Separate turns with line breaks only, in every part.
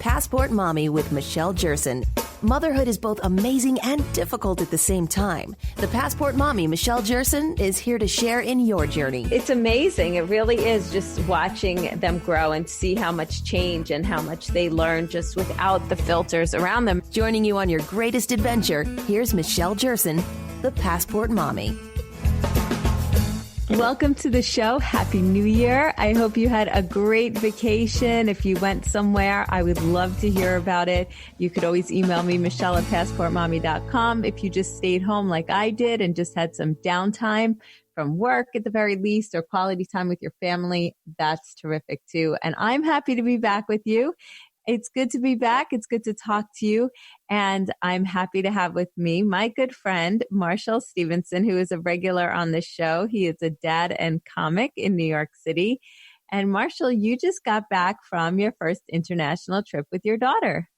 Passport Mommy with Michelle Jerson. Motherhood is both amazing and difficult at the same time. The Passport Mommy, Michelle Jerson, is here to share in your journey.
It's amazing. It really is, just watching them grow and see how much change and how much they learn just without the filters around them.
Joining you on your greatest adventure, here's Michelle Jerson, the Passport Mommy.
Welcome to the show. Happy New Year. I hope you had a great vacation. If you went somewhere, I would love to hear about it. You could always email me, Michelle@PassportMommy.com. If you just stayed home like I did and just had some downtime from work at the very least, or quality time with your family, that's terrific too. And I'm happy to be back with you. It's good to be back. It's good to talk to you. And I'm happy to have with me my good friend, Marshall Stevenson, who is a regular on this show. He is a dad and comic in New York City. And Marshall, you just got back from your first international trip with your daughter.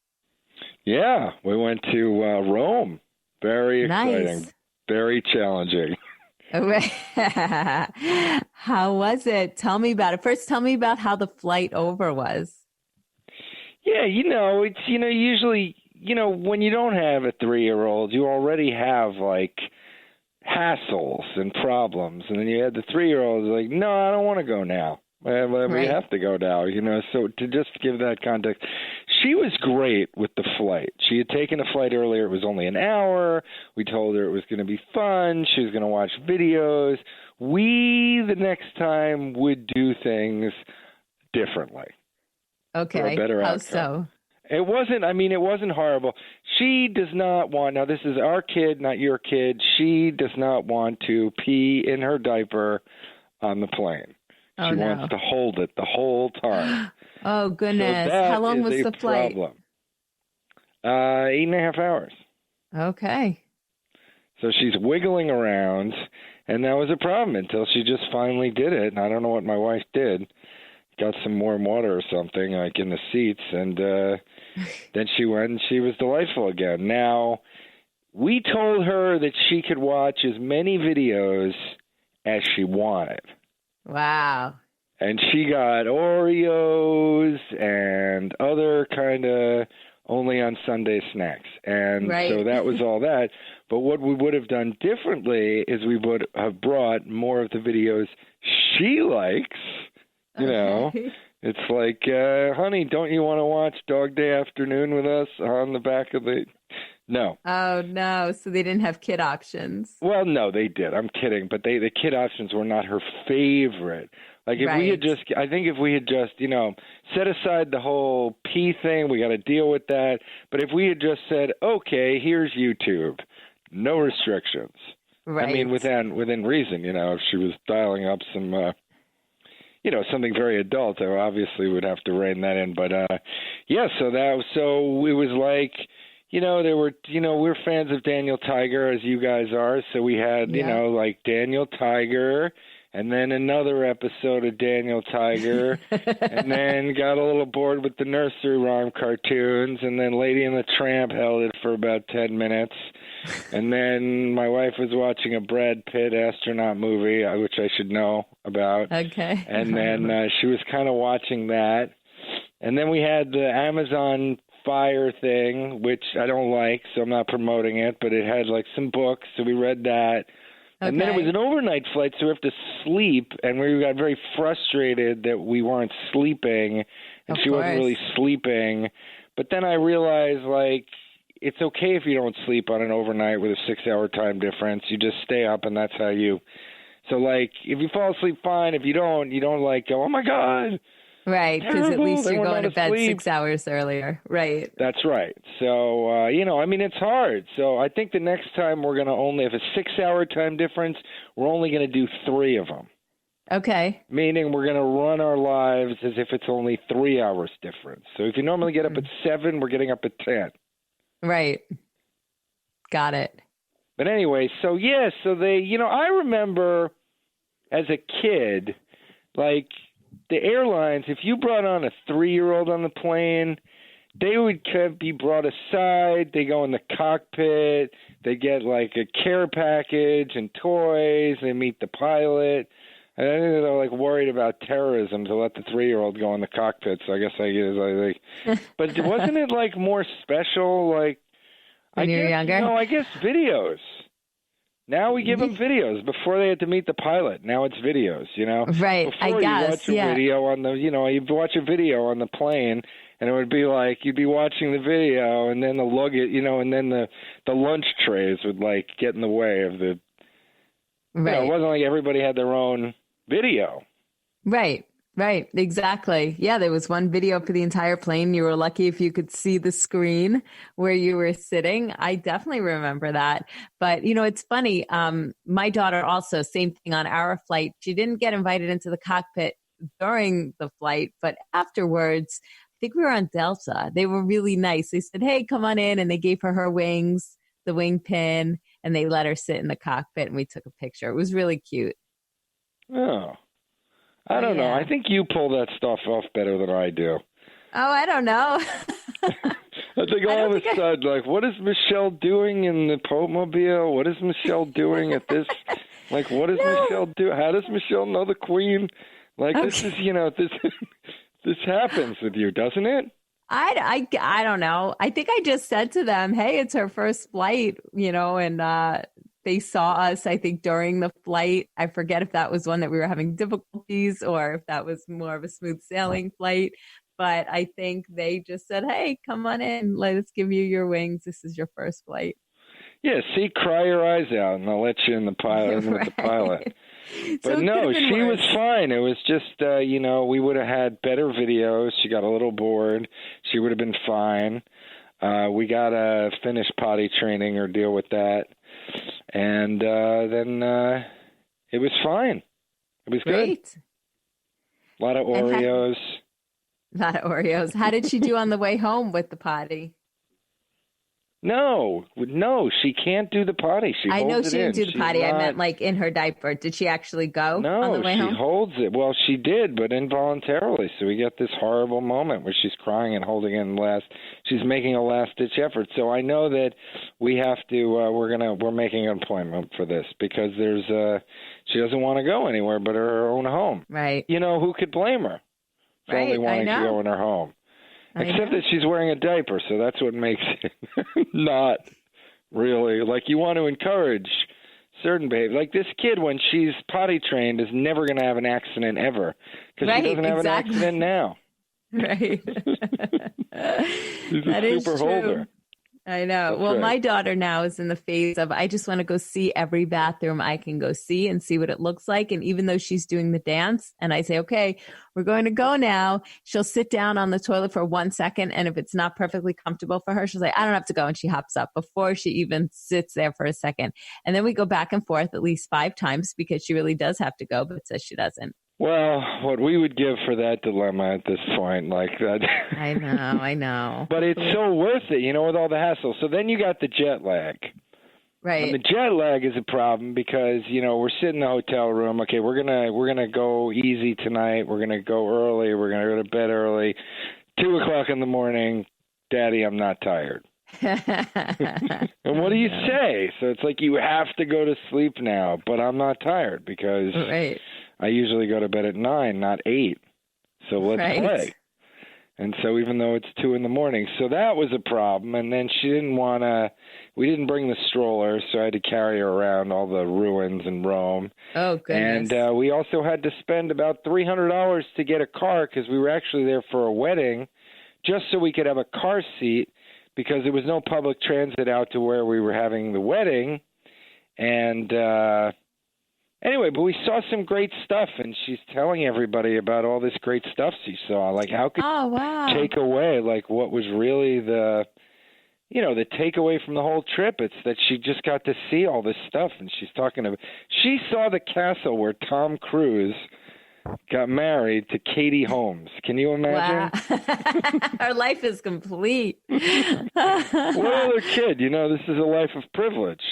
Yeah, we went to Rome. Very exciting.
Nice.
Very challenging.
How was it? Tell me about it. First, tell me about how the flight over was.
Yeah, it's, usually, when you don't have a 3-year-old, you already have, like, hassles and problems. And then you had the 3-year-old like, no, I don't want to go now. We have to go now, So to just give that context, she was great with the flight. She had taken a flight earlier. It was only an hour. We told her it was going to be fun. She was going to watch videos. We, the next time, would do things differently.
Okay.
For a better
How
outcome.
so?
It wasn't horrible. She does not want, now this is our kid, not your kid. She does not want to pee in her diaper on the plane.
Oh,
she
no.
wants to hold it the whole time.
Oh, goodness.
So
How long was the flight?
Problem. 8.5 hours.
Okay.
So she's wiggling around, and that was a problem until she just finally did it. And I don't know what my wife did. Got some warm water or something, like in the seats, and then she went and she was delightful again. Now, we told her that she could watch as many videos as she wanted.
Wow.
And she got Oreos and other kind of only on Sunday snacks. And so that was all that. But what we would have done differently is we would have brought more of the videos she likes. It's like, honey, don't you want to watch Dog Day Afternoon with us on the back of the... No.
Oh, no. So they didn't have kid options.
Well, no, they did. I'm kidding. But the kid options were not her favorite. Like, if we had just, I think if we had just, set aside the whole pee thing, we got to deal with that. But if we had just said, okay, here's YouTube, no restrictions.
Right.
I mean, within reason, if she was dialing up some... something very adult, I obviously would have to rein that in. But, so it was like, there were, we're fans of Daniel Tiger, as you guys are. So we had, like Daniel Tiger, and then another episode of Daniel Tiger, and then got a little bored with the nursery rhyme cartoons, and then Lady and the Tramp held it for about 10 minutes. And then my wife was watching a Brad Pitt astronaut movie, which I should know about.
Okay.
And then she was kind of watching that. And then we had the Amazon Fire thing, which I don't like, so I'm not promoting it. But it had like some books, so we read that. Okay. And then it was an overnight flight, so we have to sleep. And we got very frustrated that we weren't sleeping, and she wasn't really sleeping. But then I realized, like, it's okay if you don't sleep on an overnight with a 6-hour time difference. You just stay up, and that's how you. So, like, if you fall asleep, fine. If you don't like go, oh my God.
Right, because at least you're going to bed 6 hours earlier. Right.
That's right. So, it's hard. So I think the next time we're going to only have a 6-hour time difference. We're only going to do 3 of them.
Okay.
Meaning we're going to run our lives as if it's only 3 hours difference. So if you normally get up at 7, we're getting up at 10.
Right. Got it.
But anyway, so they, I remember as a kid, like the airlines, if you brought on a 3-year-old on the plane, they would be brought aside. They go in the cockpit. They get like a care package and toys. They meet the pilot. I think they're like worried about terrorism to let the 3-year-old go in the cockpit. So I guess but wasn't it like more special? Like
when you were younger?
No, I guess videos. Now we give them videos. Before they had to meet the pilot. Now it's videos,
Right,
Before
I guess,
you watch a video on the, you'd watch a video on the plane, and it would be like you'd be watching the video, and then the luggage, and then the lunch trays would like get in the way of the.
Right.
It wasn't like everybody had their own video.
Right. Exactly. Yeah, there was one video for the entire plane. You were lucky if you could see the screen where you were sitting. I definitely remember that. But, it's funny. My daughter also, same thing on our flight. She didn't get invited into the cockpit during the flight, but afterwards, I think we were on Delta. They were really nice. They said, hey, come on in. And they gave her wings, the wing pin, and they let her sit in the cockpit and we took a picture. It was really cute.
Oh. I don't know. I think you pull that stuff off better than I do.
Oh, I don't know.
I think all of a sudden, like, what is Michelle doing in the Pope Mobile? What is Michelle doing at this? Like, what does Michelle do? How does Michelle know the Queen? Like, this is, this happens with you, doesn't it?
I don't know. I think I just said to them, hey, it's her first flight, and they saw us, I think, during the flight. I forget if that was one that we were having difficulties or if that was more of a smooth sailing flight. But I think they just said, hey, come on in. Let's give you your wings. This is your first flight.
Yeah, see, cry your eyes out, and I'll let you in the pilot. With the pilot. But so no, she was fine. It was just, we would have had better videos. She got a little bored. She would have been fine. We got to finish potty training or deal with that. And then it was fine. It was
great.
Good. A lot of Oreos.
How did she do on the way home with the potty?
No, she can't do the potty.
I know she didn't do the potty. I meant like in her diaper. Did she actually go on the way home?
No, she holds it. Well, she did, but involuntarily. So we get this horrible moment where she's crying and holding it she's making a last-ditch effort. So I know that we have to, we're making an appointment for this because she doesn't want to go anywhere but her own home.
Right.
Who could blame her for only wanting to go in her home? Except that she's wearing a diaper, so that's what makes it not really. Like, you want to encourage certain behavior. Like, this kid, when she's potty trained, is never going to have an accident ever. Because she doesn't have an accident now.
Right.
She's a super holder.
I know. That's right. My daughter now is in the phase of, I just want to go see every bathroom I can go see and see what it looks like. And even though she's doing the dance and I say, okay, we're going to go now, she'll sit down on the toilet for 1 second. And if it's not perfectly comfortable for her, she'll say, I don't have to go. And she hops up before she even sits there for a second. And then we go back and forth at least 5 times because she really does have to go, but says she doesn't.
Well, what we would give for that dilemma at this point, like that.
I know.
But it's so worth it, with all the hassle. So then you got the jet lag.
Right.
And the jet lag is a problem because, we're sitting in the hotel room. Okay, we're gonna go easy tonight. We're gonna go early. We're gonna go to bed early. 2:00 in the morning, Daddy, I'm not tired. And what do you say? So it's like you have to go to sleep now, but I'm not tired because I usually go to bed at 9, not 8. So let's play. And so even though it's 2 a.m, so that was a problem. And then she didn't we didn't bring the stroller, so I had to carry her around all the ruins in Rome.
Oh, goodness.
And we also had to spend about $300 to get a car because we were actually there for a wedding just so we could have a car seat because there was no public transit out to where we were having the wedding. And anyway, but we saw some great stuff, and she's telling everybody about all this great stuff she saw. Like, how could take away, like, what was really the takeaway from the whole trip? It's that she just got to see all this stuff, and she saw the castle where Tom Cruise got married to Katie Holmes. Can you imagine?
Wow. Her life is complete.
What other kid? This is a life of privilege.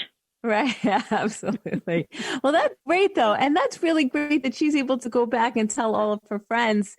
Right. Yeah, absolutely. Well, that's great, though. And that's really great that she's able to go back and tell all of her friends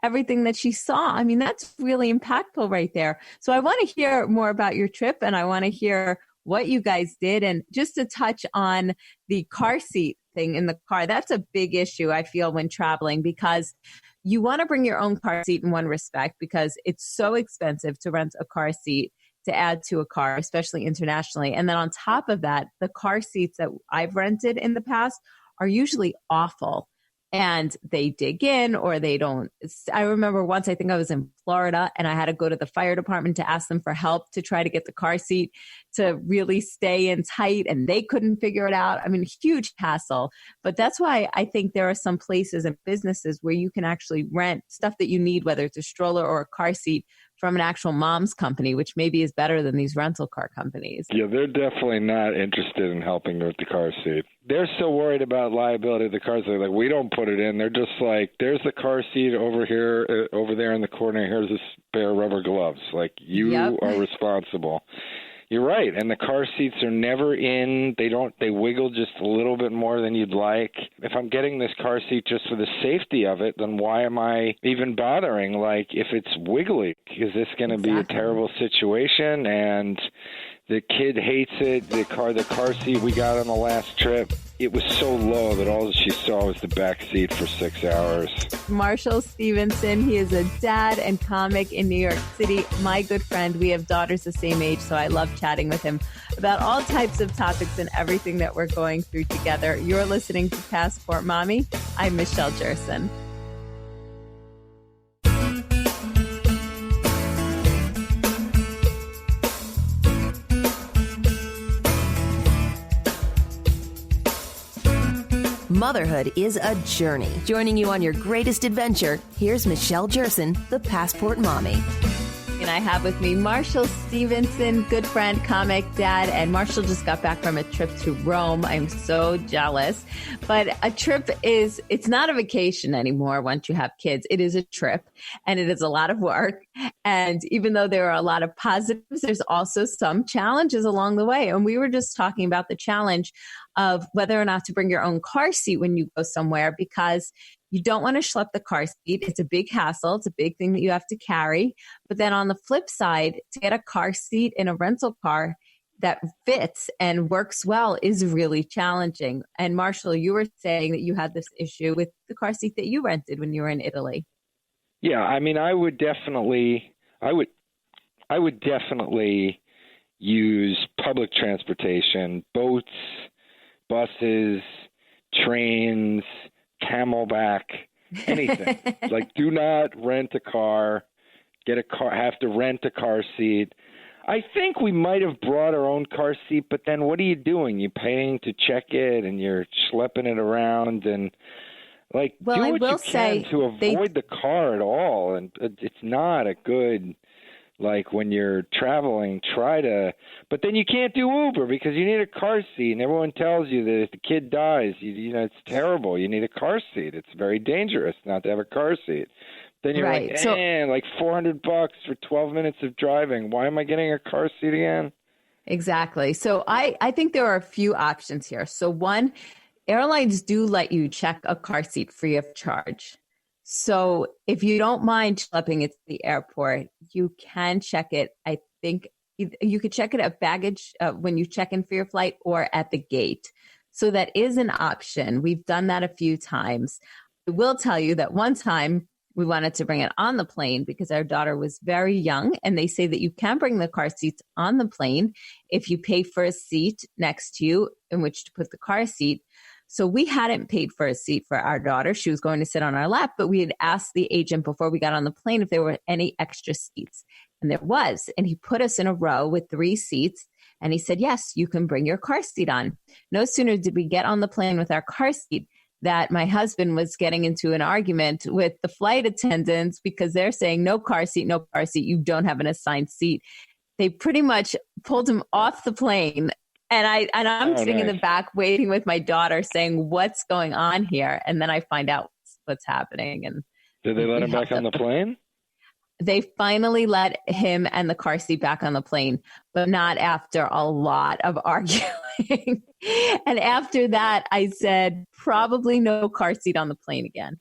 everything that she saw. I mean, that's really impactful right there. So I want to hear more about your trip and I want to hear what you guys did. And just to touch on the car seat thing in the car. That's a big issue, I feel, when traveling, because you want to bring your own car seat in one respect, because it's so expensive to rent a car seat to add to a car, especially internationally. And then on top of that, the car seats that I've rented in the past are usually awful. And they dig in or they don't. I remember once, I think I was in Florida, and I had to go to the fire department to ask them for help to try to get the car seat to really stay in tight, and they couldn't figure it out. I mean, huge hassle. But that's why I think there are some places and businesses where you can actually rent stuff that you need, whether it's a stroller or a car seat, from an actual mom's company, which maybe is better than these rental car companies.
Yeah, they're definitely not interested in helping with the car seat. They're so worried about liability of the car seat. Like, we don't put it in. They're just like, there's the car seat over here, over there in the corner. Here's a pair of rubber gloves. Like, you are responsible. You're right. And the car seats are never in. They wiggle just a little bit more than you'd like. If I'm getting this car seat just for the safety of it, then why am I even bothering? Like, if it's wiggly, is this going to be a terrible situation? And the kid hates it. The car seat we got on the last trip, it was so low that all she saw was the back seat for 6 hours.
Marshall Stevenson, he is a dad and comic in New York City. My good friend. We have daughters the same age, so I love chatting with him about all types of topics and everything that we're going through together. You're listening to Passport Mommy. I'm Michelle Jerson.
Motherhood is a journey. Joining you on your greatest adventure, here's Michelle Jerson, the Passport Mommy.
And I have with me Marshall Stevenson, good friend, comic, dad, and Marshall just got back from a trip to Rome. I'm so jealous. But a trip it's not a vacation anymore once you have kids. It is a trip, and it is a lot of work. And even though there are a lot of positives, there's also some challenges along the way. And we were just talking about the challenge of whether or not to bring your own car seat when you go somewhere, because you don't want to schlep the car seat. It's a big hassle. It's a big thing that you have to carry. But then on the flip side, to get a car seat in a rental car that fits and works well is really challenging. And Marshall, you were saying that you had this issue with the car seat that you rented when you were in Italy.
Yeah, I mean, I would definitely use public transportation, boats, buses, trains, Camelback, anything. Like, do not rent a car, have to rent a car seat. I think we might have brought our own car seat, but then what are you doing? You're paying to check it and you're schlepping it around and do what you can to avoid the car at all. And it's not a good, when you're traveling, but then you can't do Uber because you need a car seat, and everyone tells you that if the kid dies, it's terrible. You need a car seat. It's very dangerous not to have a car seat. Then you're like $400 for 12 minutes of driving. Why am I getting a car seat again?
Exactly. So I think there are a few options here. So one, airlines do let you check a car seat free of charge. So if you don't mind schlepping it to the airport, you can check it. I think you could check it at baggage when you check in for your flight or at the gate. So that is an option. We've done that a few times. I will tell you that one time we wanted to bring it on the plane because our daughter was very young, and they say that you can bring the car seats on the plane if you pay for a seat next to you in which to put the car seat. So we hadn't paid for a seat for our daughter. She was going to sit on our lap, but we had asked the agent before we got on the plane if there were any extra seats. And there was. And he put us in a row with 3 seats. And he said, yes, you can bring your car seat on. No sooner did we get on the plane with our car seat that my husband was getting into an argument with the flight attendants because they're saying, no car seat, you don't have an assigned seat. They pretty much pulled him off the plane. And I'm sitting in the back waiting with my daughter saying, what's going on here? And then I find out what's happening. And
did they let him back on the plane?
They finally let him and the car seat back on the plane, but not after a lot of arguing. And after that, I said, probably no car seat on the plane again.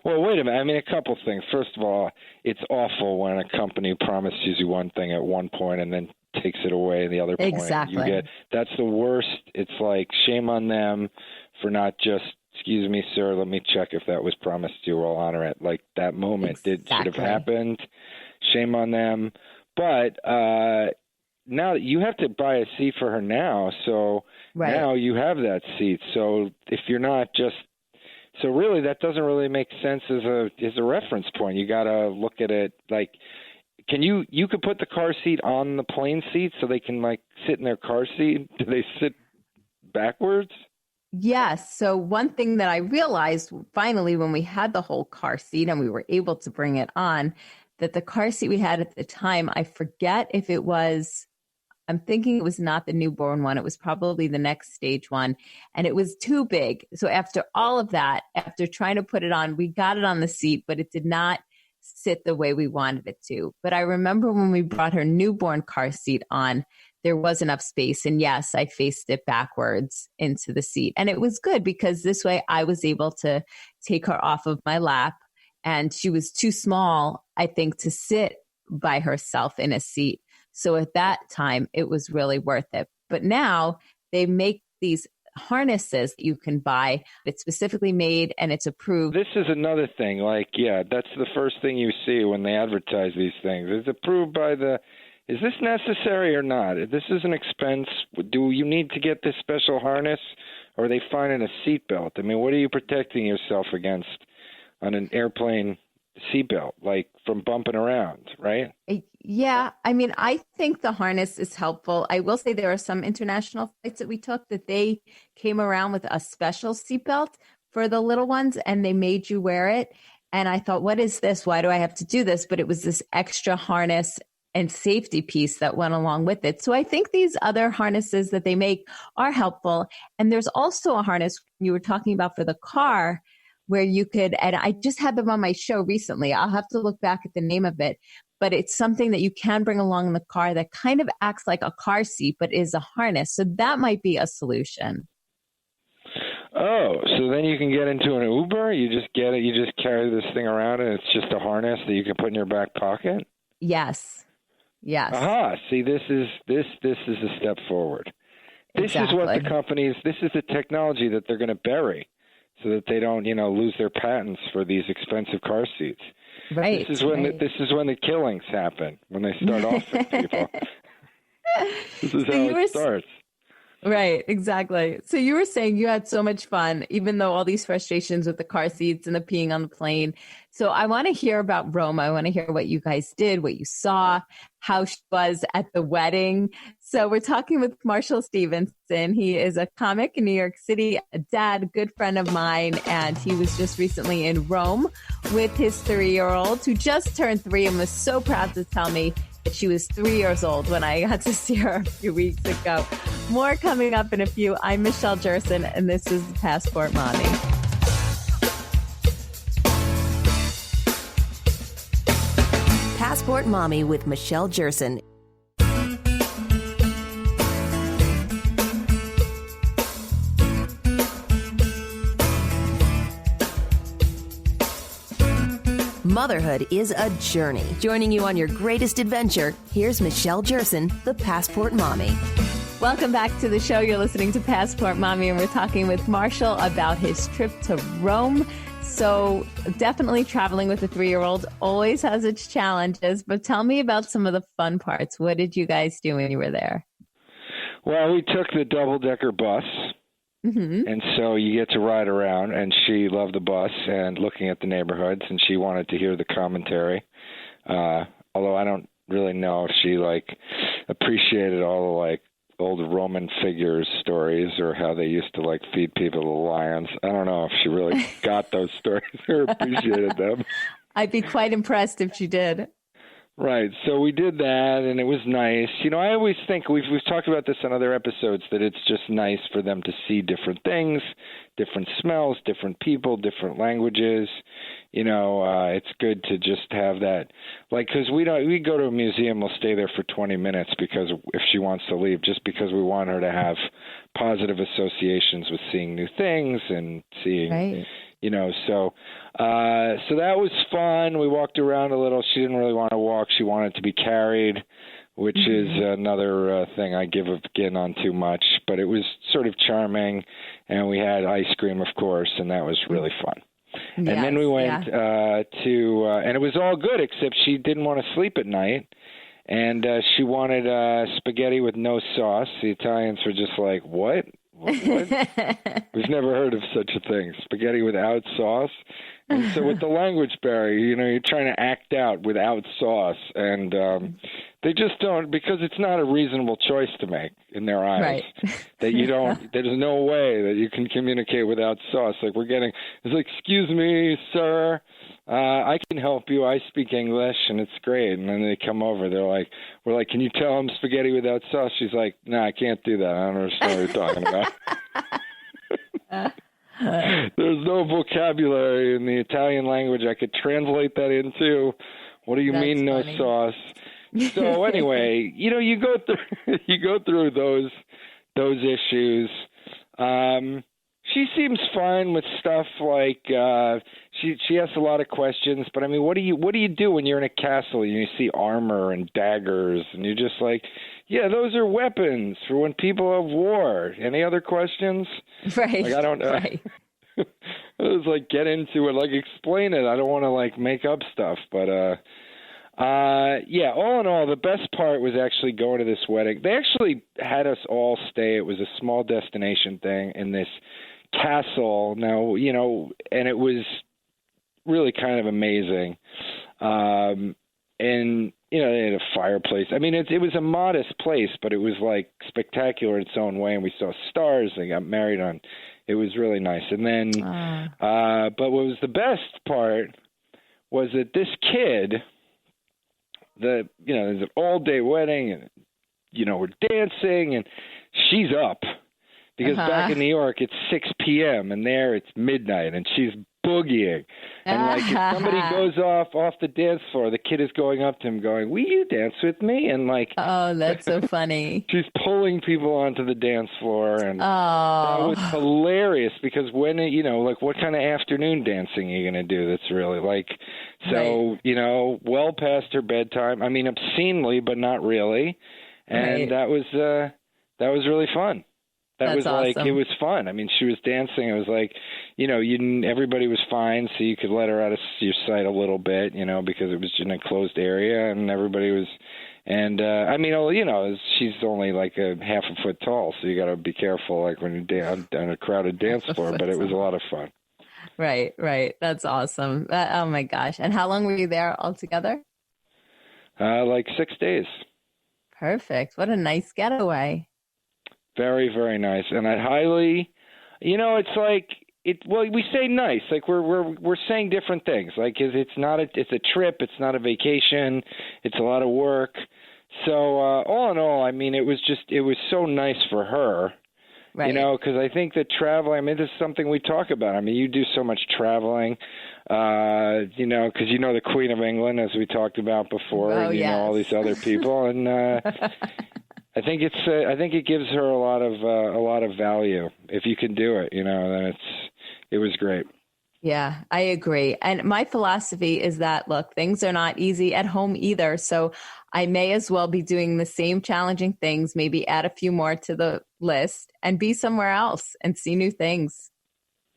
Well, wait a minute. I mean, a couple things. First of all, it's awful when a company promises you one thing at one point and then takes it away the other point.
Exactly.
That's the worst. It's like shame on them for not just, excuse me, sir, let me check if that was promised to you. We'll honor it. Like that moment should have happened. Shame on them. But now you have to buy a seat for her now. So now you have that seat. So if you're not just, so really that doesn't really make sense as a reference point. You got to look at it like, you could put the car seat on the plane seat so they can like sit in their car seat. Do they sit backwards?
Yes. So one thing that I realized finally when we had the whole car seat and we were able to bring it on, that the car seat we had at the time, I forget if it was, I'm thinking it was not the newborn one. It was probably the next stage one. And it was too big. So after all of that, after trying to put it on, we got it on the seat, but it did not sit the way we wanted it to. But I remember when we brought her newborn car seat on, there was enough space. And yes, I faced it backwards into the seat. And it was good because this way I was able to take her off of my lap. And she was too small, I think, to sit by herself in a seat. So at that time, it was really worth it. But now they make these harnesses that you can buy. It's specifically made and it's approved.
This is another thing. Like, yeah, that's the first thing you see when they advertise these things. It's approved by is this necessary or not? This is an expense. Do you need to get this special harness, or are they finding a seatbelt? I mean, what are you protecting yourself against on an airplane seatbelt, like from bumping around, right?
Yeah. I mean, I think the harness is helpful. I will say there are some international flights that we took that they came around with a special seatbelt for the little ones and they made you wear it. And I thought, what is this? Why do I have to do this? But it was this extra harness and safety piece that went along with it. So I think these other harnesses that they make are helpful. And there's also a harness you were talking about for the car where you could, and I just had them on my show recently. I'll have to look back at the name of it, but it's something that you can bring along in the car that kind of acts like a car seat, but is a harness. So that might be a solution.
Oh, so then you can get into an Uber? You just get it, you just carry this thing around and it's just a harness that you can put in your back pocket?
Yes. Yes.
Aha. See, this is a step forward. This is what the companies, this is the technology that they're going to bury so that they don't, lose their patents for these expensive car seats.
Right.
This is when the killings happen, when they start offing people. This is how it starts.
Right, exactly. So you were saying you had so much fun, even though all these frustrations with the car seats and the peeing on the plane. So I want to hear about Rome. I want to hear what you guys did, what you saw, how she was at the wedding. So we're talking with Marshall Stevenson. He is a comic in New York City, a dad, a good friend of mine, and he was just recently in Rome with his 3-year-old who just turned 3 and was so proud to tell me that she was 3 years old when I got to see her a few weeks ago. More coming up in a few. I'm Michelle Jerson, and this is Passport Mommy.
Passport Mommy with Michelle Jerson. Motherhood is a journey. Joining you on your greatest adventure, here's Michelle Jerson, the Passport Mommy.
Welcome back to the show. You're listening to Passport Mommy, and we're talking with Marshall about his trip to Rome. So definitely traveling with a 3-year-old always has its challenges, but tell me about some of the fun parts. What did you guys do when you were there?
Well, we took the double-decker bus. Mm-hmm. And so you get to ride around, and she loved the bus and looking at the neighborhoods, and she wanted to hear the commentary. Although I don't really know if she appreciated all the old Roman figures stories or how they used to feed people to lions. I don't know if she really got those stories or appreciated them.
I'd be quite impressed if she did.
Right. So we did that, and it was nice. I always think we've talked about this on other episodes that it's just nice for them to see different things, different smells, different people, different languages. It's good to just have that. Because we go to a museum, we'll stay there for 20 minutes because if she wants to leave, just because we want her to have positive associations with seeing new things and seeing. Right. So that was fun. We walked around a little. She didn't really want to walk. She wanted to be carried. which is another thing I give in on too much. But it was sort of charming, and we had ice cream, of course, and that was really fun. And then we went and it was all good, except she didn't want to sleep at night, and she wanted spaghetti with no sauce. The Italians were just like, what? We've never heard of such a thing, spaghetti without sauce. And so with the language barrier, you're trying to act out without sauce, and they just don't, because it's not a reasonable choice to make in their eyes.
Right.
That you don't, there's no way that you can communicate without sauce. Like it's like, excuse me, sir, I can help you. I speak English, and it's great. And then they come over. We're like, can you tell them spaghetti without sauce? She's like, no, I can't do that. I don't understand what you're talking about. There's no vocabulary in the Italian language I could translate that into. What do you mean, no sauce? So anyway, you go through those issues. She seems fine with stuff like she asks a lot of questions. But I mean, what do you do when you're in a castle and you see armor and daggers and you're just like, yeah, those are weapons for when people have war. Any other questions?
Right.
Like, I don't know.
Right.
I was like, get into it, like explain it. I don't want to like make up stuff, but yeah, all in all, the best part was actually going to this wedding. They actually had us all stay. It was a small destination thing in this castle. Now, and it was really kind of amazing. And they had a fireplace. I mean, it was a modest place, but it was like spectacular in its own way. And we saw stars and got married on. It was really nice. And then, but what was the best part was that this kid, there's an all-day wedding, and we're dancing, and she's up because back in New York it's 6 p.m. and there it's midnight, and she's boogieing. And like if somebody goes off the dance floor, the kid is going up to him going, will you dance with me? And like,
oh, that's so funny.
She's pulling people onto the dance floor, and that was hilarious because when like what kind of afternoon dancing are you going to do that's really like, so
right.
Well past her bedtime. I mean, obscenely, but not really. And that was really fun. That was awesome. Like, it was fun. I mean, she was dancing. It was like, everybody was fine, so you could let her out of your sight a little bit, because it was in a closed area, and everybody was, and I mean, she's only like a half a foot tall, so you got to be careful, like when you're on a crowded dance floor. But it was a lot of fun.
Right. That's awesome. Oh my gosh! And how long were you there altogether?
Like 6 days.
Perfect. What a nice getaway.
Very, very nice. And I'd highly, it's like, we say nice, like we're saying different things. Like it's a trip. It's not a vacation. It's a lot of work. So, all in all, I mean, it was so nice for her,
right.
because I think that traveling, I mean, this is something we talk about. I mean, you do so much traveling, because the Queen of England, as we talked about before, and
yes.
All these other people. And, I think it gives her a lot of value if you can do it, then it was great.
Yeah, I agree. And my philosophy is that, look, things are not easy at home either. So I may as well be doing the same challenging things, maybe add a few more to the list and be somewhere else and see new things.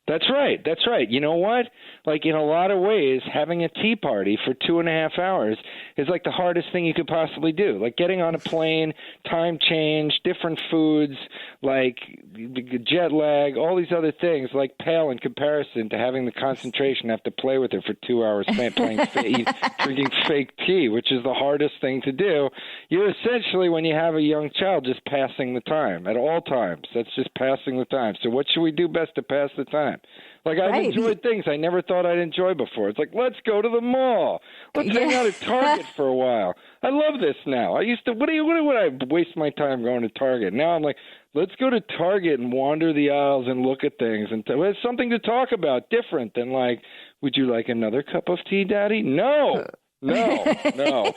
That's right. You know what? Like, in a lot of ways, having a tea party for 2.5 hours is like the hardest thing you could possibly do. Like getting on a plane, time change, different foods, like jet lag, all these other things, like pale in comparison to having the concentration have to play with it for 2 hours, drinking fake tea, which is the hardest thing to do. You're essentially, when you have a young child, just passing the time at all times. That's just passing the time. So what should we do best to pass the time? Like, I've enjoyed things I never thought I'd enjoy before. It's like, let's go to the mall. Let's hang out at Target for a while. I love this now. I used to, what would I waste my time going to Target? Now I'm like, let's go to Target and wander the aisles and look at things. And there's something to talk about different than like, would you like another cup of tea, Daddy? No. I'm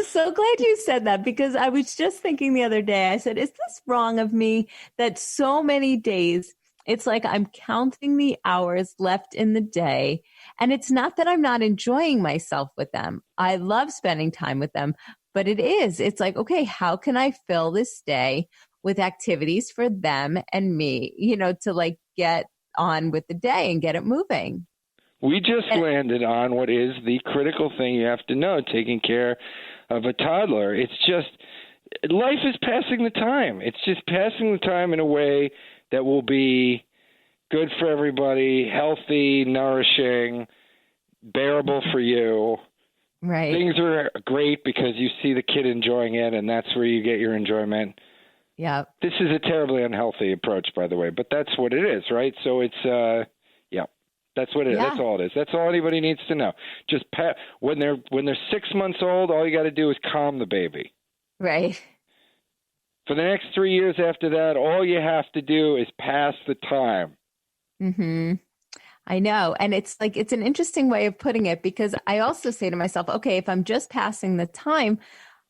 so glad you said that, because I was just thinking the other day, I said, is this wrong of me that so many days it's like I'm counting the hours left in the day And it's not that I'm not enjoying myself with them. I love spending time with them, but it's like, okay, how can I fill this day with activities for them and me, to like get on with the day and get it moving.
We just landed on what is the critical thing you have to know, taking care of a toddler. It's just, life is passing the time. It's just passing the time in a way that will be good for everybody, healthy, nourishing, bearable for you.
Right.
Things are great because you see the kid enjoying it, and that's where you get your enjoyment.
Yeah.
This is a terribly unhealthy approach, by the way, but that's what it is, right? So it's, that's what it is.
Yeah.
That's all it is. That's all anybody needs to know. Just when they're 6 months old, all you got to do is calm the baby.
Right.
For the next 3 years after that, all you have to do is pass the time.
Mm-hmm. I know. And it's like, it's an interesting way of putting it, because I also say to myself, okay, if I'm just passing the time,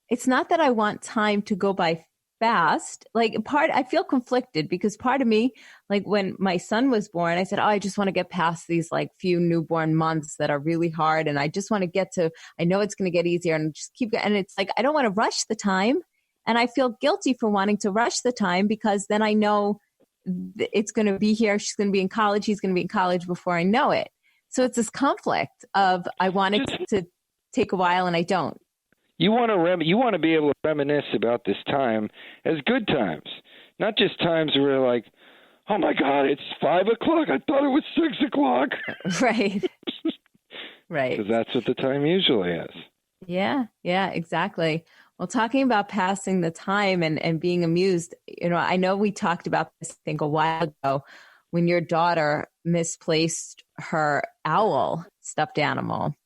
it's not that I want time to go by fast. Like I feel conflicted, because part of me, like when my son was born, I said, I just want to get past these like few newborn months that are really hard. And I just want to I know it's going to get easier and just and it's like, I don't want to rush the time. And I feel guilty for wanting to rush the time, because then I know it's going to be here. She's going to be in college. He's going to be in college before I know it. So it's this conflict of, I want it to take a while and I don't.
You want to be able to reminisce about this time as good times, not just times where you're like, oh my God, it's 5 o'clock. I thought it was 6 o'clock.
Right. Right.
Because that's what the time usually is.
Yeah, exactly. Well, talking about passing the time and being amused, I know we talked about this, I think, a while ago, when your daughter misplaced her owl stuffed animal.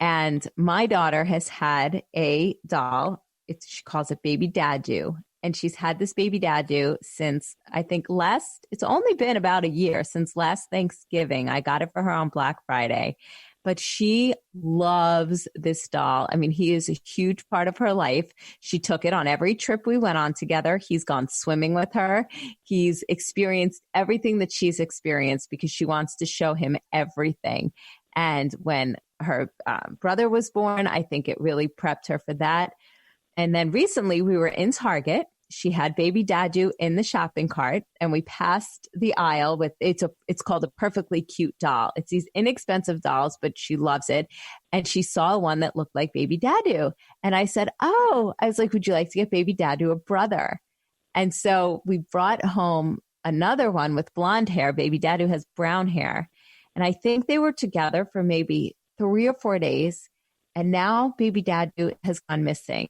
And my daughter has had a doll. She calls it Baby Dadu. And she's had this Baby Dadu since, I think, it's only been about a year, since last Thanksgiving. I got it for her on Black Friday. But she loves this doll. I mean, he is a huge part of her life. She took it on every trip we went on together. He's gone swimming with her. He's experienced everything that she's experienced because she wants to show him everything. And when her brother was born, I think it really prepped her for that. And then recently we were in Target. She had Baby Dadu in the shopping cart, and we passed the aisle with it's called a Perfectly Cute doll. It's these inexpensive dolls, but she loves it. And she saw one that looked like Baby Dadu. And I said, I was like, would you like to get Baby Dadu a brother? And so we brought home another one with blonde hair. Baby Dadu has brown hair. And I think they were together for maybe 3 or 4 days. And now Baby Dadu has gone missing.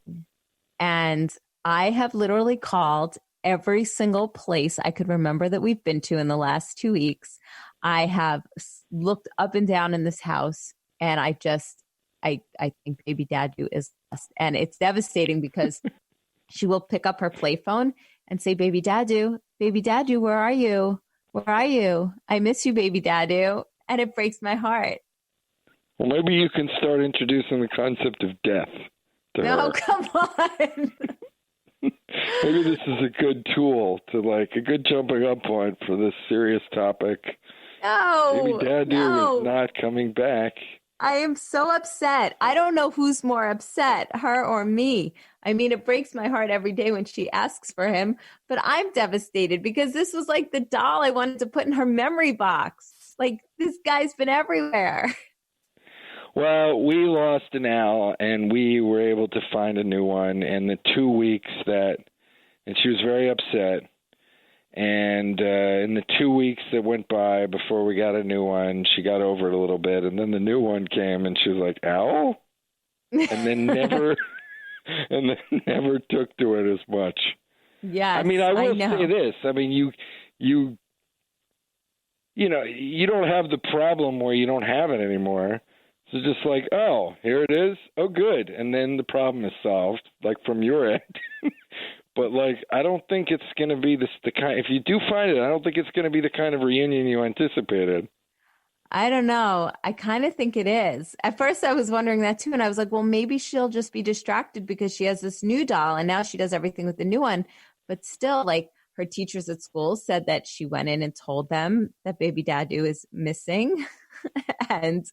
And I have literally called every single place I could remember that we've been to in the last 2 weeks. I have looked up and down in this house, and I think Baby Dadu is lost. And it's devastating because she will pick up her play phone and say, Baby Dadu, where are you? Where are you? I miss you, Baby Dadu. And it breaks my heart.
Well, maybe you can start introducing the concept of death to her.
Come on.
Maybe this is a good tool a good jumping up point for this serious topic.
No.
Baby Dadu is not coming back.
I am so upset. I don't know who's more upset, her or me. I mean, it breaks my heart every day when she asks for him, but I'm devastated because this was like the doll I wanted to put in her memory box. Like, this guy's been everywhere.
Well, we lost an owl, and we were able to find a new one. And the 2 weeks and she was very upset. And in the 2 weeks that went by before we got a new one, she got over it a little bit. And then the new one came, and she was like, owl? And then never took to it as much.
Yeah.
I mean, I will say this. I mean, you don't have the problem where you don't have it anymore. So just like, oh, here it is. Oh, good. And then the problem is solved, like from your end. But like, I don't think it's going to be the kind. If you do find it, I don't think it's going to be the kind of reunion you anticipated.
I don't know. I kind of think it is. At first, I was wondering that too, and I was like, well, maybe she'll just be distracted because she has this new doll, and now she does everything with the new one. But still, like, her teachers at school said that she went in and told them that Baby Dadu is missing. And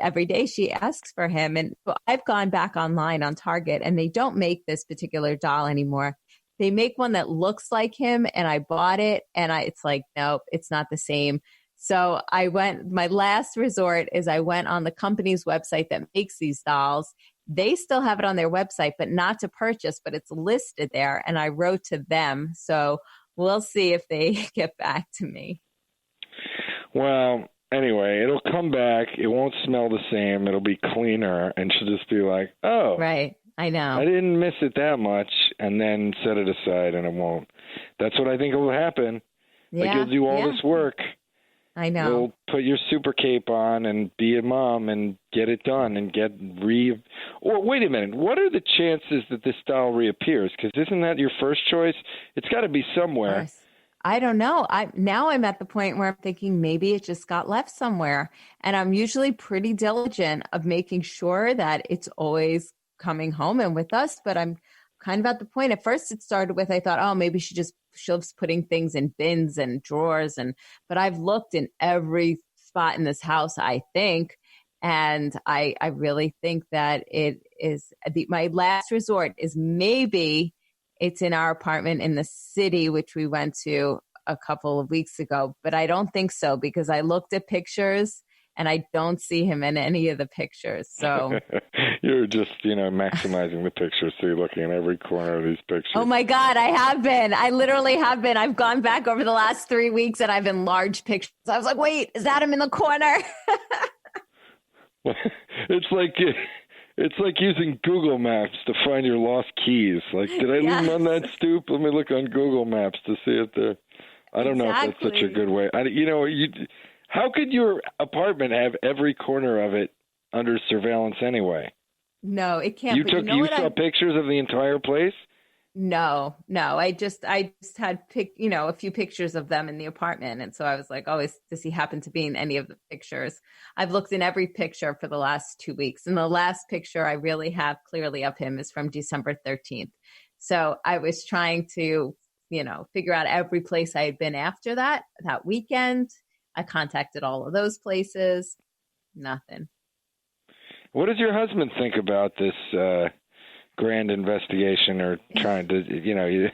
every day she asks for him. And I've gone back online on Target, and they don't make this particular doll anymore. They make one that looks like him, and I bought it, and it's like, nope, it's not the same. So my last resort is I went on the company's website that makes these dolls. They still have it on their website, but not to purchase, but it's listed there. And I wrote to them. So we'll see if they get back to me.
Well, anyway, it'll come back. It won't smell the same. It'll be cleaner. And she'll just be like, oh.
Right. I know.
I didn't miss it that much, and then set it aside, and it won't. That's what I think will happen.
Yeah,
like, you'll do all this work.
I know.
You'll put your super cape on and be a mom and get it done and Or wait a minute. What are the chances that this doll reappears? Because isn't that your first choice? It's got to be somewhere.
I don't know. I'm at the point where I'm thinking maybe it just got left somewhere. And I'm usually pretty diligent of making sure that it's always coming home and with us. But I'm kind of at the point. At first it started with, I thought, oh, maybe she's putting things in bins and drawers. But I've looked in every spot in this house, I think. And I really think that it is my last resort is maybe it's in our apartment in the city, which we went to a couple of weeks ago. But I don't think so, because I looked at pictures and I don't see him in any of the pictures. So
you're just, maximizing the pictures. So you're looking in every corner of these pictures.
Oh my God, I have been. I literally have been. I've gone back over the last 3 weeks and I've enlarged pictures. I was like, wait, is that him in the corner?
It's like using Google Maps to find your lost keys. Like, did I leave them on that stoop? Let me look on Google Maps to see if they're. I don't know if that's such a good way. How could your apartment have every corner of it under surveillance anyway?
No, it can't.
You saw pictures of the entire place?
No. I just had a few pictures of them in the apartment. And so I was like, oh, does he happen to be in any of the pictures? I've looked in every picture for the last 2 weeks. And the last picture I really have clearly of him is from December 13th. So I was trying to, figure out every place I had been after that weekend. I contacted all of those places. Nothing.
What does your husband think about this grand investigation, or trying to,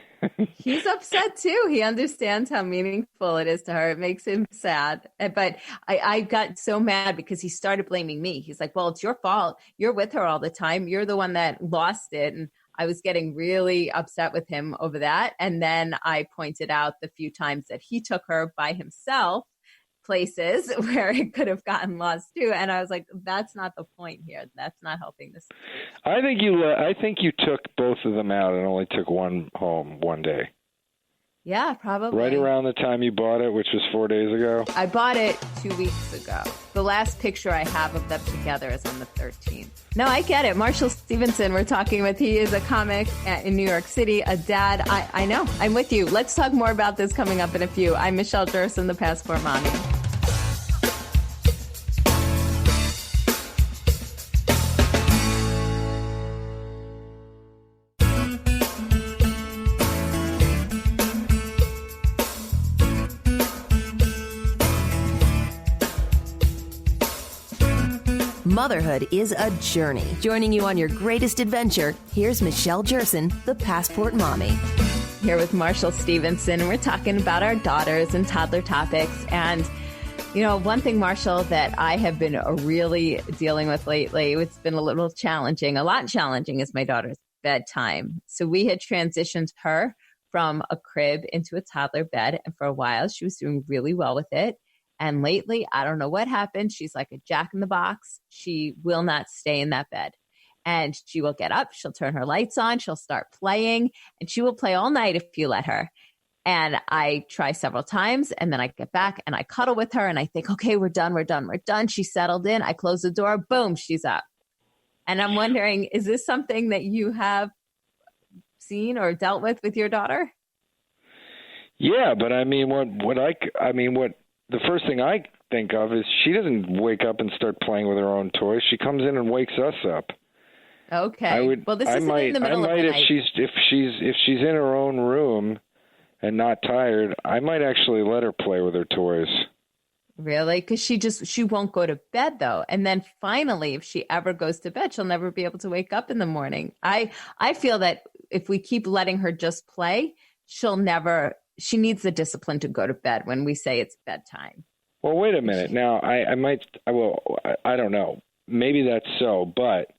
He's upset too. He understands how meaningful it is to her. It makes him sad. But I got so mad because he started blaming me. He's like, well, it's your fault. You're with her all the time. You're the one that lost it. And I was getting really upset with him over that. And then I pointed out the few times that he took her by himself places where it could have gotten lost too. And I was like, that's not the point here. That's not helping this.
I think you took both of them out and only took one home one day.
Yeah, probably.
Right around the time you bought it, which was 4 days ago.
I bought it 2 weeks ago. The last picture I have of them together is on the 13th. No, I get it. Marshall Stevenson, we're talking with. He is a comic in New York City, a dad. I know. I'm with you. Let's talk more about this coming up in a few. I'm Michelle Jerson, the Passport Mommy.
Motherhood is a journey. Joining you on your greatest adventure, here's Michelle Jerson, the Passport Mommy.
Here with Marshall Stevenson, and we're talking about our daughters and toddler topics. And, one thing, Marshall, that I have been really dealing with lately, it's been a lot challenging, is my daughter's bedtime. So we had transitioned her from a crib into a toddler bed. And for a while, she was doing really well with it. And lately, I don't know what happened. She's like a jack in the box. She will not stay in that bed. And she will get up. She'll turn her lights on. She'll start playing. And she will play all night if you let her. And I try several times. And then I get back and I cuddle with her. And I think, okay, we're done. She's settled in. I close the door. Boom, she's up. And I'm wondering, is this something that you have seen or dealt with your daughter?
Yeah, but the first thing I think of is she doesn't wake up and start playing with her own toys. She comes in and wakes us up.
Okay. In the middle of the night.
If she's in her own room and not tired, I might actually let her play with her toys.
Really? Because she won't go to bed though. And then finally, if she ever goes to bed, she'll never be able to wake up in the morning. I feel that if we keep letting her just play, she needs the discipline to go to bed when we say it's bedtime. Well,
wait a minute. Now, I don't know. Maybe that's so, but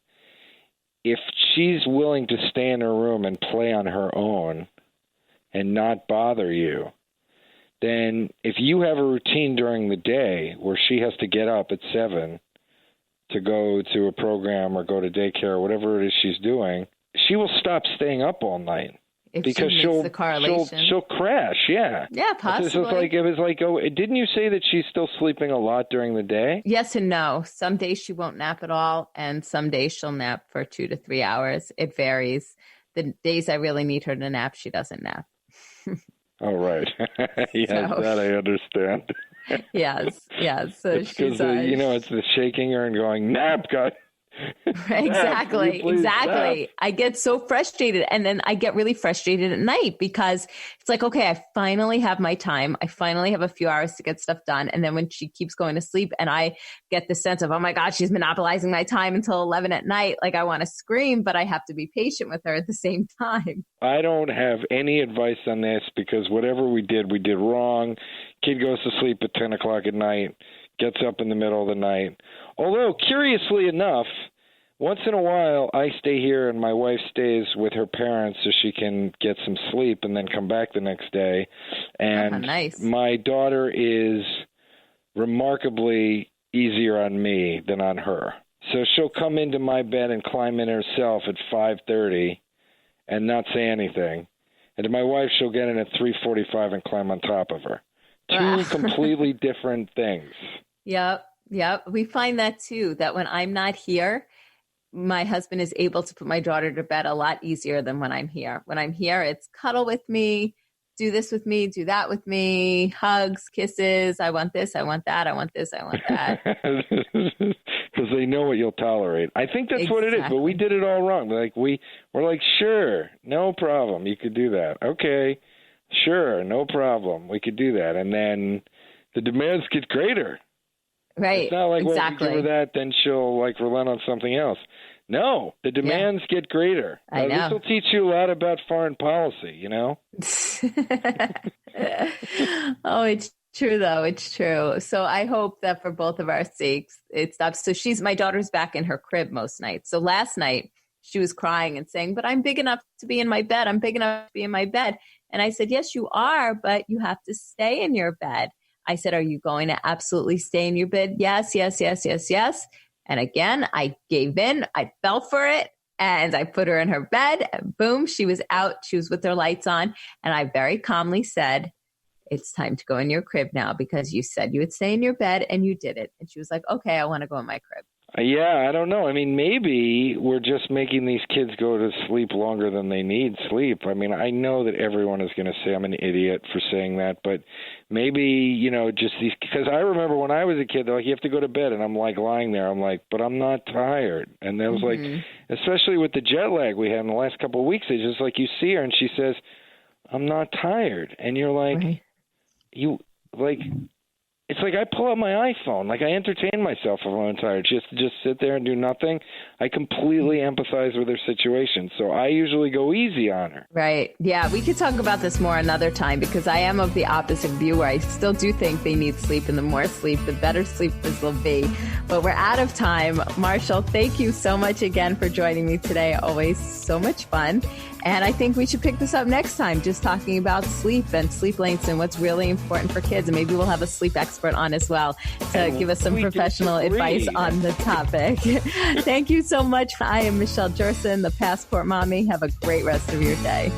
if she's willing to stay in her room and play on her own and not bother you, then if you have a routine during the day where she has to get up at 7 to go to a program or go to daycare or whatever it is she's doing, she will stop staying up all night. Because she'll crash, yeah.
Yeah, possibly.
It was like, didn't you say that she's still sleeping a lot during the day?
Yes and no. Some days she won't nap at all, and some days she'll nap for 2 to 3 hours. It varies. The days I really need her to nap, she doesn't nap.
Oh, right. Yes, that I understand.
Yes. So
it's because, it's the shaking her and going, nap, God.
Exactly. Nap. I get so frustrated, and then I get really frustrated at night because it's like, okay, I finally have my time. I finally have a few hours to get stuff done. And then when she keeps going to sleep and I get the sense of, oh my God, she's monopolizing my time until 11 at night. Like I want to scream, but I have to be patient with her at the same time.
I don't have any advice on this because whatever we did wrong. Kid goes to sleep at 10 o'clock at night, gets up in the middle of the night. Although, curiously enough, once in a while, I stay here and my wife stays with her parents so she can get some sleep and then come back the next day. And
nice.
My daughter is remarkably easier on me than on her. So she'll come into my bed and climb in herself at 5:30 and not say anything. And to my wife, she'll get in at 3:45 and climb on top of her. Two completely different things.
Yep. We find that too, that when I'm not here, my husband is able to put my daughter to bed a lot easier than when I'm here. When I'm here, it's cuddle with me, do this with me, do that with me, hugs, kisses. I want this, I want that, I want this, I want that.
Because they know what you'll tolerate. I think that's what it is, but we did it all wrong. We're like, sure, no problem, you could do that. Okay, sure, no problem, we could do that. And then the demands get greater.
Right.
It's not like, well, if you give her that, then she'll relent on something else. No, the demands get greater.
I know.
This will teach you a lot about foreign policy,
Oh, it's true, though. It's true. So I hope that for both of our sakes, it stops. So my daughter's back in her crib most nights. So last night, she was crying and saying, but I'm big enough to be in my bed. I'm big enough to be in my bed. And I said, yes, you are, but you have to stay in your bed. I said, are you going to absolutely stay in your bed? Yes. And again, I gave in. I fell for it. And I put her in her bed. And boom, she was out. She was with her lights on. And I very calmly said, it's time to go in your crib now because you said you would stay in your bed and you did it. And she was like, okay, I want to go in my crib.
Yeah, I don't know. I mean, maybe we're just making these kids go to sleep longer than they need sleep. I mean, I know that everyone is going to say I'm an idiot for saying that, but maybe, just these, because I remember when I was a kid, they're like, you have to go to bed, and I'm lying there. I'm like, but I'm not tired. And that was especially with the jet lag we had in the last couple of weeks, it's just like you see her and she says, I'm not tired. And you're like, it's like I pull out my iPhone. I entertain myself if I'm tired. Just sit there and do nothing. I completely empathize with her situation. So I usually go easy on her.
Right. Yeah, we could talk about this more another time because I am of the opposite view where I still do think they need sleep, and the more sleep, the better sleepers will be. But we're out of time. Marshall, thank you so much again for joining me today. Always so much fun. And I think we should pick this up next time, just talking about sleep and sleep lengths and what's really important for kids. And maybe we'll have a sleep expert on as well to give us some professional advice on the topic. Thank you so much. I am Michelle Jerson, the Passport Mommy. Have a great rest of your day.